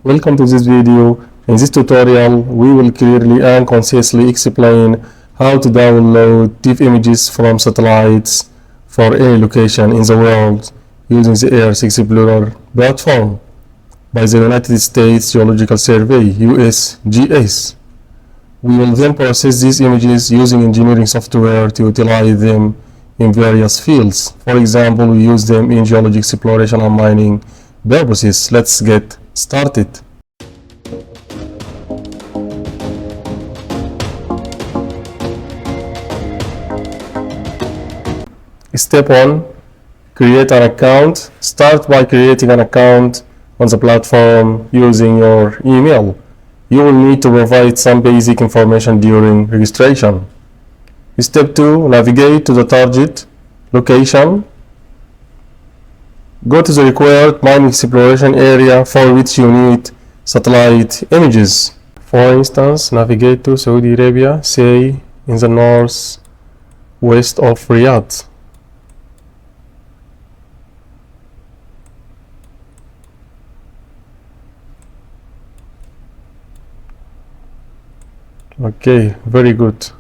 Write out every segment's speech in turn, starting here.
Welcome to this video. In this tutorial, we will clearly and concisely explain how to download TIFF images from satellites for any location in the world using the Earth Explorer platform by the United States Geological Survey (USGS). We will then process these images using engineering software to utilize them in various fields. For example, we use them in geology exploration and mining purposes. Let's get started. Step 1. Create an account. Start by creating an account on the platform using your email. You will need to provide some basic information during registration. Step 2. Navigate to the target location. Go to the required mining exploration area for which you need satellite images. For instance, navigate to Saudi Arabia, say in the northwest of Riyadh. Okay, very good.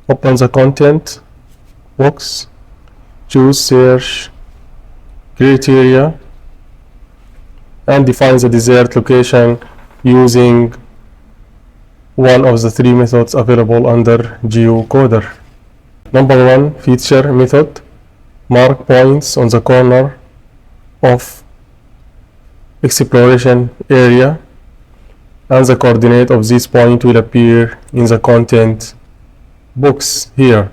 Open the content box, choose search criteria, and define the desired location using one of the three methods available under geocoder. Number 1 feature method. Mark points on the corner of exploration area, and the coordinate of this point will appear in the content box here.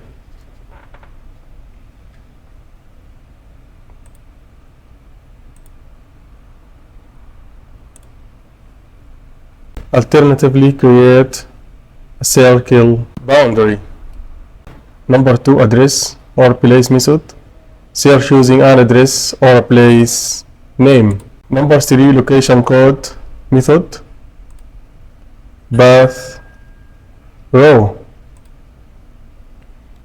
Alternatively, create a circle boundary. Number 2 address or place method. Search using an address or a place name. Number 3 location code method. Path row.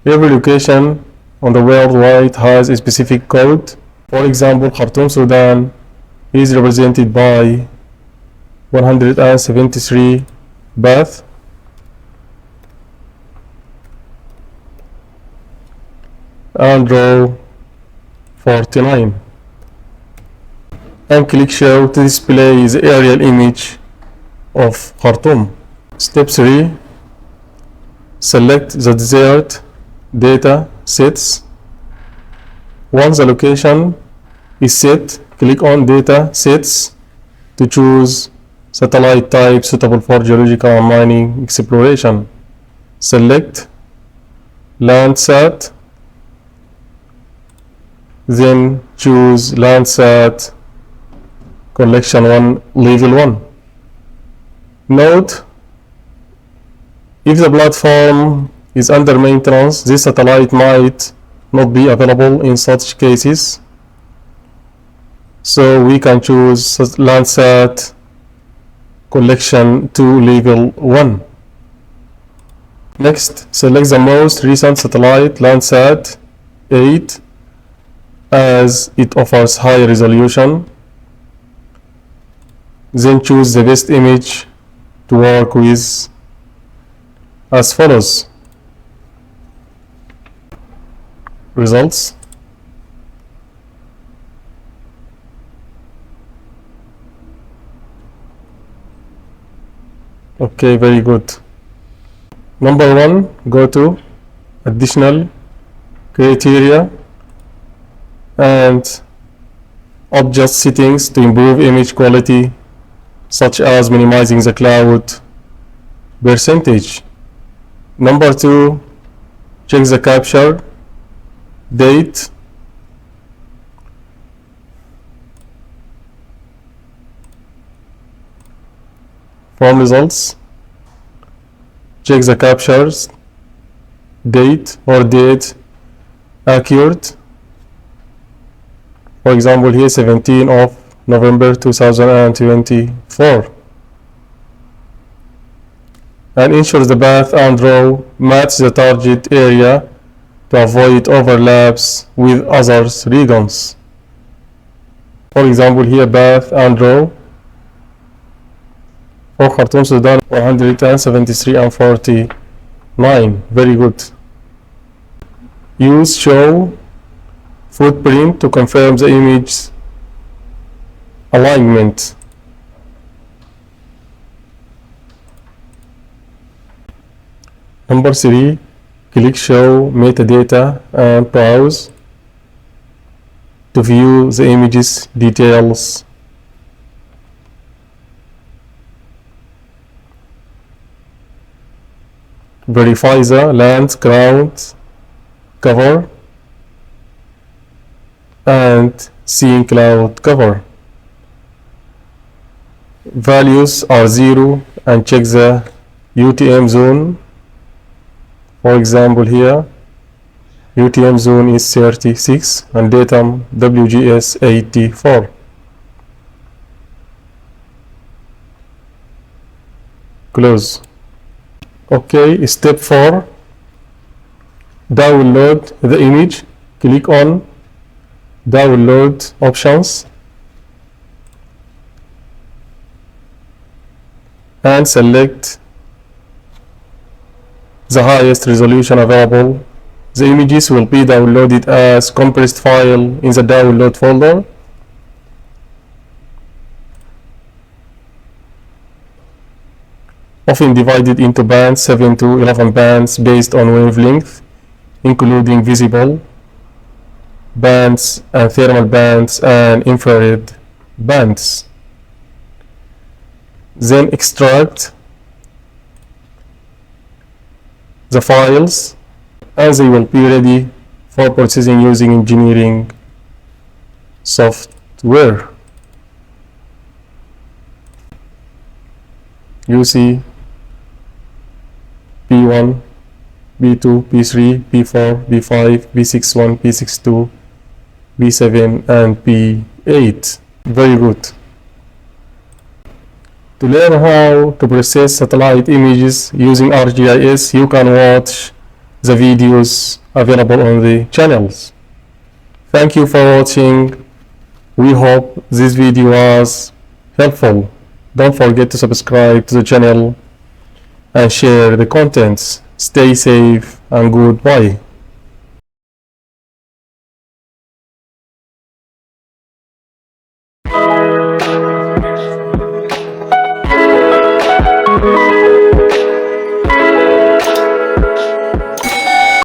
Every location on the worldwide has a specific code. For example, Khartoum, Sudan is represented by 173 path. And row 49. And click show to display the aerial image of Khartoum. Step 3. Select the desired data sets. Once the location is set, click on data sets to choose satellite type suitable for geological and mining exploration. Select Landsat, then choose Landsat Collection 1 Level 1. Note, if the platform is under maintenance, this satellite might not be available in such cases, so we can choose Landsat Collection 2 Level 1. Next, select the most recent satellite, Landsat 8, as it offers high resolution. Then choose the best image to work with as follows. Results. Okay, very good. Number 1, go to additional criteria and adjust settings to improve image quality, such as minimizing the cloud percentage. Number 2, check the capture date. From results, check the captures date or date accurate. For example, here 17 of November 2024. And ensure the path and row match the target area to avoid overlaps with other regions. For example, here path and row For Khartoum, Sudan, 173 and 49. Very good. Use show footprint to confirm the image alignment. Number 3, click show metadata and browse to view the image's details. Verify the land, ground, cover and scene cloud cover. Values are 0 and check the UTM zone. For example, here UTM zone is 36 and datum WGS 84. Close. Okay, step 4, download the image. Click on download options and select the highest resolution available. The images will be downloaded as compressed file in the download folder. Often divided into bands, 7 to 11 bands based on wavelength, including visible bands and thermal bands and infrared bands. Then extract the files and they will be ready for processing using engineering software. You see P1, B2, P3, P4, B5, B61, P62, B7 and P8. Very good. To learn how to process satellite images using ArcGIS, you can watch the videos available on the channels. Thank you for watching. We hope this video was helpful. Don't forget to subscribe to the channel and share the contents. Stay safe and goodbye.